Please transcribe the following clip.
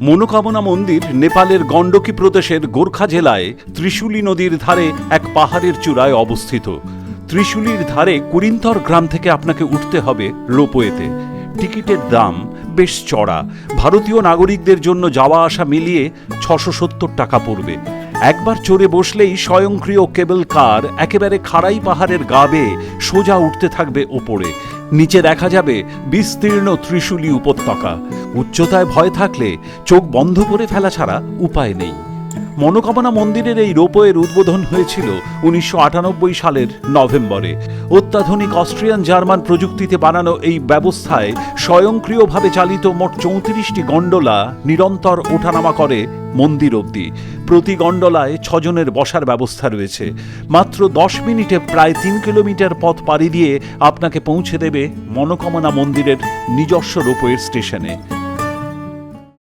মনোকামনা মন্দির নেপালের গণ্ডকী প্রদেশের গোর্খা জেলায় ত্রিশুলী নদীর ধারে এক পাহাড়ের চূড়ায় অবস্থিত। ত্রিশুলীর ধারে কুরিন্তর গ্রাম থেকে আপনাকে উঠতে হবে রোপওয়েতে। টিকিটের দাম বেশ চড়া, ভারতীয় নাগরিকদের জন্য যাওয়া আসা মিলিয়ে 670 টাকা পড়বে। একবার চড়ে বসলেই স্বয়ংক্রিয় কেবল কার একেবারে খাড়াই পাহাড়ের গা বেয়ে সোজা উঠতে থাকবে ওপরে। নিচে দেখা যাবে বিস্তীর্ণ ত্রিশুলী উপত্যকা। উচ্চতায় ভয় থাকলে চোখ বন্ধ করে ফেলা ছাড়া উপায় নেই। মনোকামনা মন্দিরের এই রোপওয়ের উদ্বোধন হয়েছিল 1998 সালের নভেম্বরে। অত্যাধুনিক অস্ট্রিয়ান জার্মান প্রযুক্তিতে বানানো এই ব্যবস্থায় স্বয়ংক্রিয়ভাবে চালিত মোট 34টি গন্ডোলা নিরন্তর ওঠানামা করে মন্দির অবধি। প্রতি গন্ডোলায় 6 জনের বসার ব্যবস্থা রয়েছে। মাত্র 10 মিনিটে প্রায় 3 কিলোমিটার পথ পাড়ি দিয়ে আপনাকে পৌঁছে দেবে মনোকামনা মন্দিরের নিজস্ব রোপওয়ের স্টেশনে।